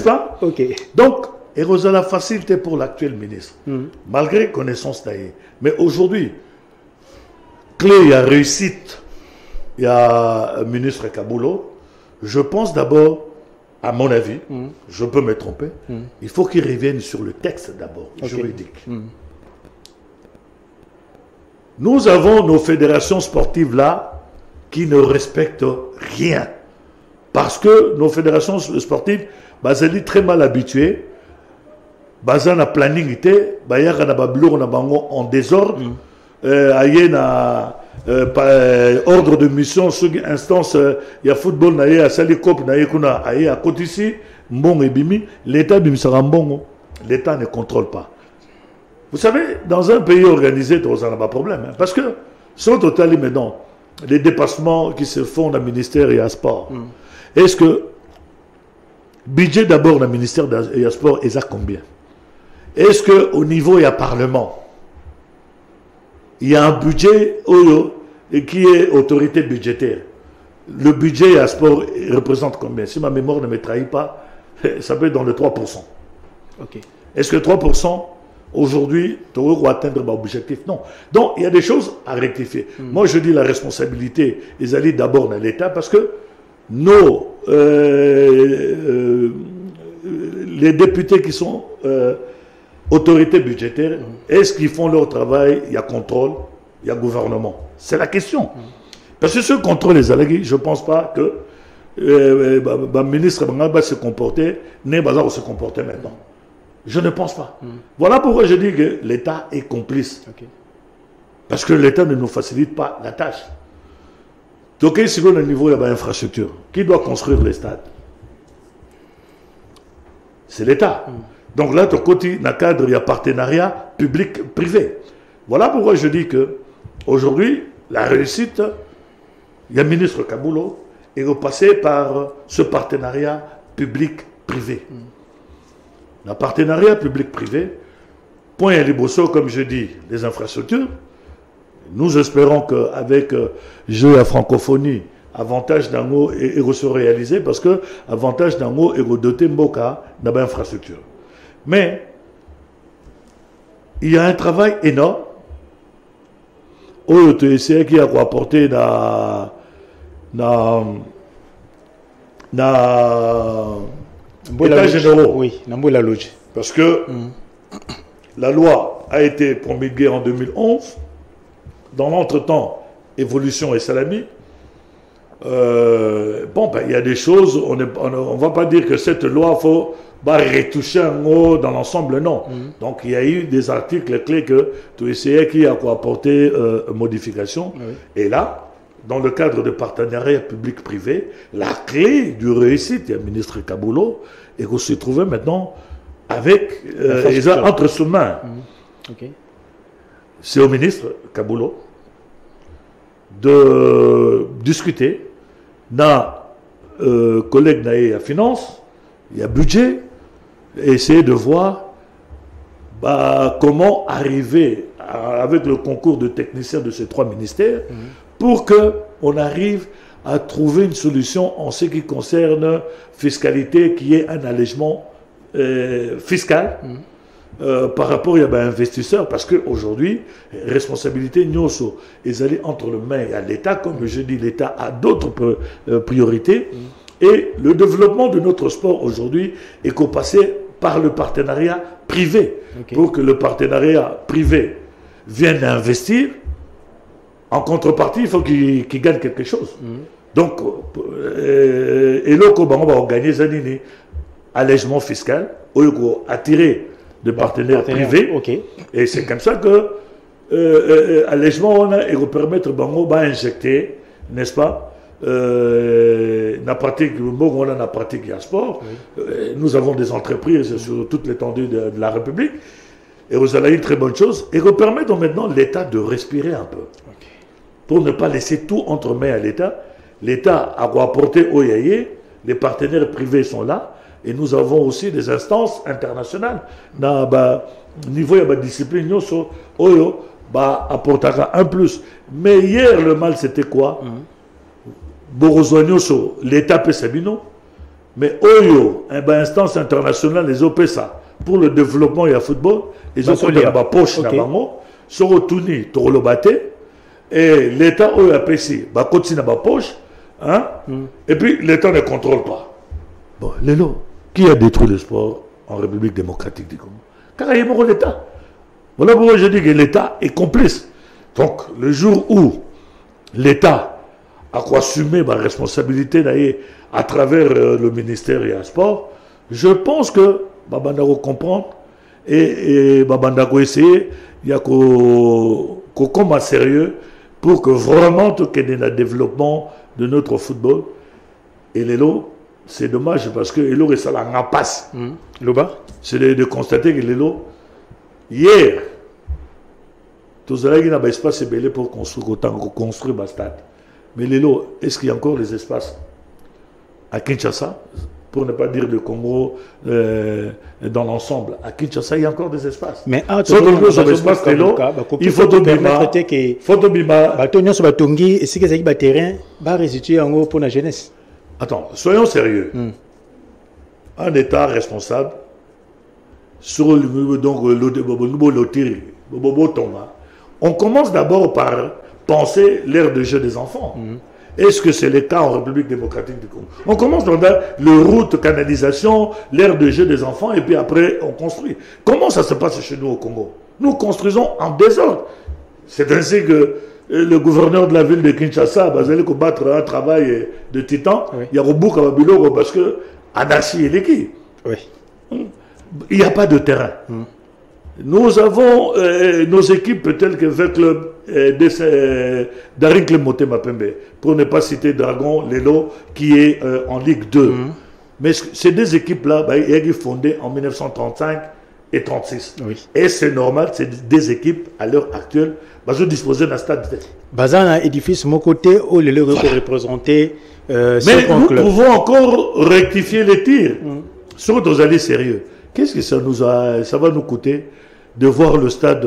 pas? Donc, il y a la facilité pour l'actuel ministre. Malgré connaissance taillée. Mais aujourd'hui, clé, il y a réussite. Il y a un ministre Kabulo. Je pense d'abord, à mon avis, je peux me tromper, il faut qu'il revienne sur le texte d'abord, juridique. Nous avons nos fédérations sportives là qui ne respectent rien. Parce que nos fédérations sportives, elles sont très mal habituées. Elles ont un planning, en désordre. Ordre de mission, instance, il y a football, il y a salicop, il y a côté ici, l'État l'État ne contrôle pas. Vous savez, dans un pays organisé, on n'a pas de problème. Parce que, sur total, maintenant, les dépassements qui se font dans le ministère et à sport, est-ce que, budget d'abord dans le ministère et à sport, est à combien? Est-ce qu'au niveau, il y a parlement? Il y a un budget qui est autorité budgétaire. Le budget à sport représente combien? Si ma mémoire ne me trahit pas, ça peut être dans le 3%. Est-ce que 3%, aujourd'hui, tu vas atteindre l'objectif? Non. Donc, il y a des choses à rectifier. Moi, je dis la responsabilité, ils allaient d'abord dans l'État, parce que nos, les députés qui sont autorités budgétaires, est-ce qu'ils font leur travail? Il y a contrôle, il y a gouvernement. C'est la question. Parce que ce contrôle les allégués, je ne pense pas que le ministre va se comporter, se comporter maintenant. Je ne pense pas. Voilà pourquoi je dis que l'État est complice. Okay. Parce que l'État ne nous facilite pas la tâche. Donc, si on a un niveau d'infrastructure, qui doit construire les stades? C'est l'État. Donc là, de côté, dans le cadre, il y a partenariat public-privé. Voilà pourquoi je dis que aujourd'hui, la réussite, il y a le ministre Kaboulo, et vous passez par ce partenariat public-privé. Le partenariat public-privé, point à Liboso, comme je dis, les infrastructures. Nous espérons qu'avec jeu à francophonie, avantage d'un mot et se réaliser parce que avantage d'un mot est doté Mboka dans l'infrastructure. Mais il y a un travail énorme où tu essaies qui a apporté dans l'état généraux. Oui, dans la loge. Parce que la loi a été promulguée en 2011. Dans l'entretemps, évolution et salami. Bon, ben, il y a des choses, on ne va pas dire que cette loi, il faut retoucher un mot dans l'ensemble, non. Donc, il y a eu des articles clés que tu essayais qui a apporté modification. Oui. Et là, dans le cadre de partenariat public-privé, la clé du réussite, il y a le ministre Kaboulo, et qu'on se trouvait maintenant avec entre ses mains. Okay. C'est au ministre Kaboulo de discuter dans collègue Naé à finance, il y a budget, et essayer de voir comment arriver avec le concours de techniciens de ces trois ministères pour qu'on arrive à trouver une solution en ce qui concerne fiscalité, qui est un allègement fiscal. Par rapport à investisseurs, parce qu'aujourd'hui, responsabilité Nyoso est allée entre les mains à l'État, comme je dis, l'État a d'autres priorités, et le développement de notre sport aujourd'hui est qu'on passait par le partenariat privé, pour que le partenariat privé vienne investir. En contrepartie, il faut qu'il gagne quelque chose. Donc, et là, on va organiser un allègement fiscal, pour attirer de partenaires privés. Et c'est comme ça que allègement et vous permettre d'injecter, n'est-ce pas, la pratique à sport. Nous avons des entreprises sur toute l'étendue de la République et vous avez une très bonne chose et vous permettre maintenant l'État de respirer un peu pour ne pas laisser tout entre mains à l'État. L'État a apporté au Yaye, les partenaires privés sont là. Et nous avons aussi des instances internationales. Dans le niveau de la discipline, nous apporter un plus. Mais hier, le mal, c'était quoi? L'État peut s'abino. Mais Oyo, instance internationale, les OPSA, pour le développement et le football, ils ont fait des poches dans le monde, sur le Tuni, sur le Baté, et l'État Oyo a payé, continue dans la poche, et puis l'État ne contrôle pas. Bon, Lélo. Qui a détruit le sport en République démocratique du Congo? Car il y a l'État. Voilà pourquoi je dis que l'État est complice. Donc, le jour où l'État a assumé ma responsabilité à travers le ministère et le sport, je pense que Babandako comprendre et Babandako essayer, il y a qu'on commence sérieux pour que vraiment tout qu'il y ait un développement de notre football. Et les lots, c'est dommage parce que Elo est là en passe. C'est de constater que Lelo, hier, tous les gens n'ont pas espace belé pour construire Bastad. Mais Lelo, est-ce qu'il y a encore des espaces à Kinshasa? Pour ne pas dire le Congo dans l'ensemble. À Kinshasa, il y a encore des espaces. Mais il faut permettre pour la jeunesse. Attends, soyons sérieux. Un État responsable sur le nouveau loterie, on commence d'abord par penser l'ère de jeu des enfants. Est-ce que c'est le cas en République démocratique du Congo? On commence dans le route, canalisation, l'ère de jeu des enfants, et puis après, on construit. Comment ça se passe chez nous au Congo? Nous construisons en désordre. C'est ainsi que le gouverneur de la ville de Kinshasa va aller combattre un travail de titan. Il y a Roubou Kababilo parce que anarchie est l'équipe. il n'y a pas de terrain. Nous avons nos équipes telles que V Club, Daring Club Motema Pembe, pour ne pas citer Dragon, Lelo, qui est en Ligue 2. Mais ces deux équipes-là, ils sont fondées en 1935 et 1936. Oui. Et c'est normal, c'est des équipes, à l'heure actuelle, je disposais d'un stade. Bazan a édifice mon côté où les logos représentés. Mais nous pouvons encore rectifier les tirs. Sur nos alliés sérieux. Qu'est-ce que ça va nous coûter de voir le stade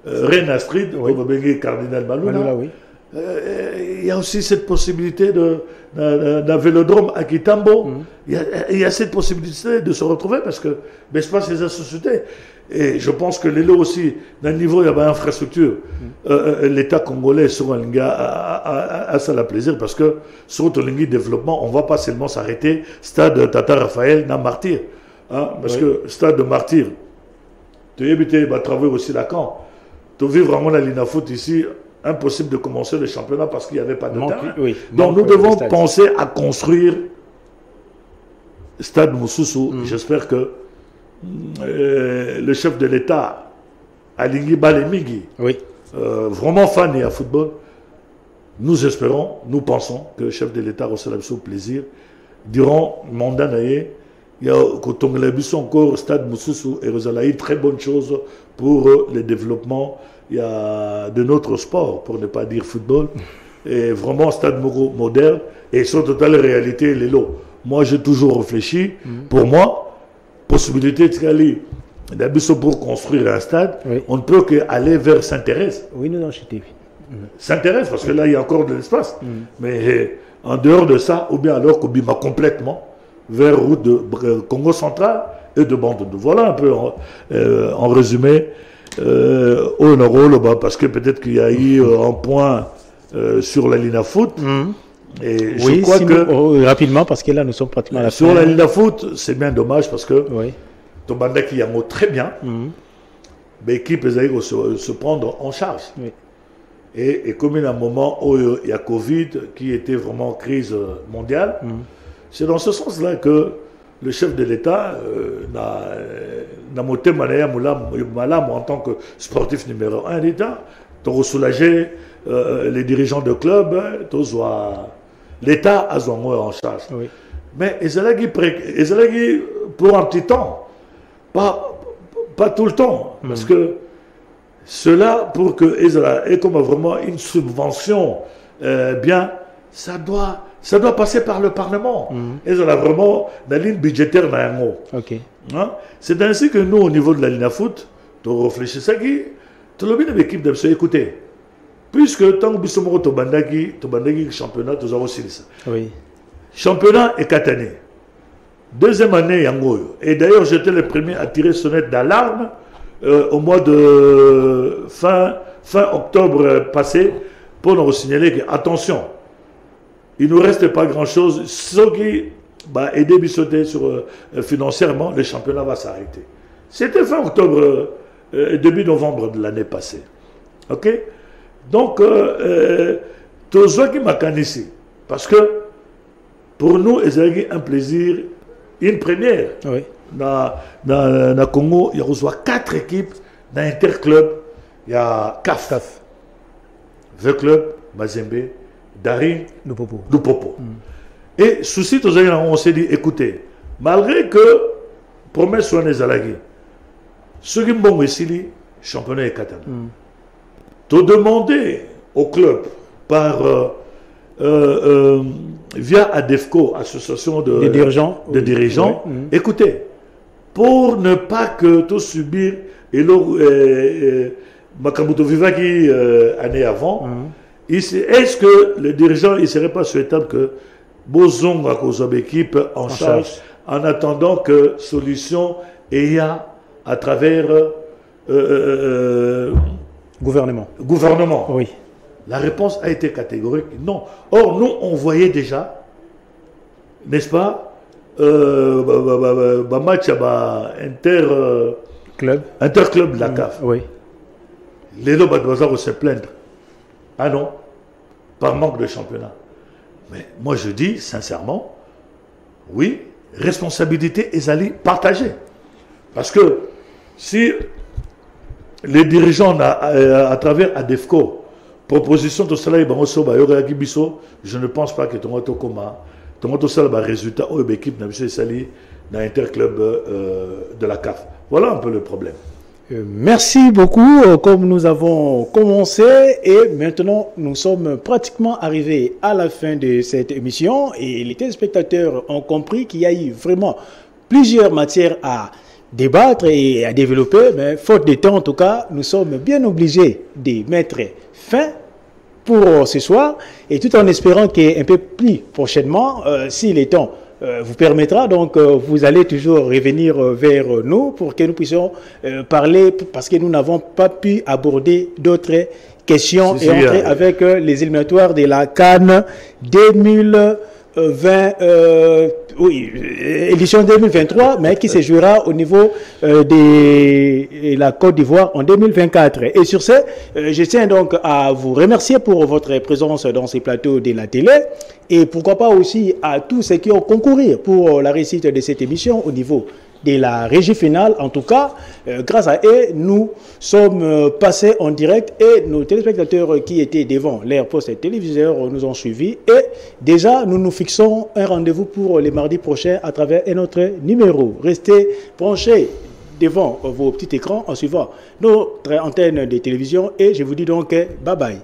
Reine Astrid, Cardinal Maluna. Oui. Il y a aussi cette possibilité d'un vélodrome à Kitambo. Il y a cette possibilité de se retrouver parce que l'espace des sociétés. Et je pense que l'élo aussi, d'un niveau, il y avait infrastructure. L'État congolais sur un a ça la plaisir parce que sur le développement, on ne va pas seulement s'arrêter stade Tata Raphaël dans Martyr. Hein, parce que stade de Martyr, tu as évité de travailler aussi Lacan. Tu vis vraiment la Lina Foot ici. Impossible de commencer le championnat parce qu'il n'y avait pas de terrain. Donc nous devons penser à construire Stade Moussoussou. J'espère que le chef de l'État, Alingi Balemigi, vraiment fan et à football, nous espérons, nous pensons que le chef de l'État recevra au plaisir. Durant le mandat naïe, il y a encore Stade Moussoussou et Rosalaï, très bonne chose pour le développement. Il y a de notre sport, pour ne pas dire football, et vraiment stade moderne, et sur totale réalité, les lots. Moi, j'ai toujours réfléchi, pour moi, possibilité de pour construire un stade, on ne peut qu'aller vers Saint-Thérèse. Oui, nous, non, Saint-Thérèse, parce que là, il y a encore de l'espace. Mais en dehors de ça, ou bien alors Kobima complètement, vers route de Congo central et de Bandundu. Voilà un peu en résumé. Parce que peut-être qu'il y a eu un point sur la Lina Foot. Et je crois que rapidement, parce que là nous sommes pratiquement à la sur la Lina Foot, c'est bien dommage parce que Tobanda qui a mot très bien, mais l'équipe se prendre en charge. Et comme il y a un moment où il y a Covid qui était vraiment crise mondiale, c'est dans ce sens-là que le chef de l'État n'a moté Malam en tant que sportif numéro 1 d'État, pour soulager les dirigeants de club, l'État a son mot en charge. Mais Ezalagi pour un petit temps, pas tout le temps, parce que cela, pour que Ezala ait comme vraiment une subvention, bien, ça doit passer par le Parlement. Et ça a vraiment la ligne budgétaire dans un mot. Hein? C'est ainsi que nous, au niveau de la Lina Foot, tu réfléchis ça qui, tu l'as bien l'équipe de se écouter. Puisque tant que Bissomoro Tobandagi, championnat, tu as aussi ça. Championnat est 4 années. Deuxième année, Yangoyo. Et d'ailleurs, j'étais le premier à tirer sonnette d'alarme au mois de fin octobre passé pour nous signaler que, attention, il ne nous reste pas grand-chose. Ce qui va aider Bissoté financièrement, le championnat va s'arrêter. C'était fin octobre, début novembre de l'année passée. Ok? Donc, tout ce qui m'a ici. Parce que, pour nous, c'est un plaisir, une première. Dans le Congo, il y a 4 équipes dans l'interclub. Il y a CAF, V-Club, Mazembe, Daring, Lupopo. Et souci, on s'est dit, écoutez, malgré que promesse soit les alagis, ceux qui m'ont ici, championnat est catalan. Tu demander au club par via ADEFCO, association de dirigeants, écoutez, pour ne pas que tout subir et Makabuto Vivaki année avant, est-ce que les dirigeants, il ne serait pas souhaitable que Bozong a une équipe en charge en attendant que solution ait à travers gouvernement. Oui. La réponse a été catégorique, non. Or, nous, on voyait déjà, n'est-ce pas, match interclub de la CAF. Les deux doivent se plaindre. Ah non, par manque de championnat. Mais moi je dis sincèrement, oui, responsabilité est partagée. Parce que si les dirigeants à travers ADEFCO, proposition de cela, je ne pense pas que ton résultat ou l'équipe dans l'interclub de la CAF. Voilà un peu le problème. Merci beaucoup. Comme nous avons commencé et maintenant nous sommes pratiquement arrivés à la fin de cette émission et les téléspectateurs ont compris qu'il y a eu vraiment plusieurs matières à débattre et à développer, mais faute de temps en tout cas, nous sommes bien obligés de mettre fin pour ce soir et tout en espérant qu'un peu plus prochainement, si le temps vous permettra, donc vous allez toujours revenir vers nous pour que nous puissions parler, parce que nous n'avons pas pu aborder d'autres questions et entrer avec les éliminatoires de la CAN 2020, édition 2023, mais qui se jouera au niveau de la Côte d'Ivoire en 2024. Et sur ce, je tiens donc à vous remercier pour votre présence dans ces plateaux de la télé et pourquoi pas aussi à tous ceux qui ont concouru pour la réussite de cette émission au niveau de la régie finale. En tout cas, grâce à eux, nous sommes passés en direct et nos téléspectateurs qui étaient devant leur poste téléviseur nous ont suivis. Et déjà, nous nous fixons un rendez-vous pour les mardis prochains à travers un autre numéro. Restez branchés devant vos petits écrans en suivant notre antenne de télévision et je vous dis donc bye bye.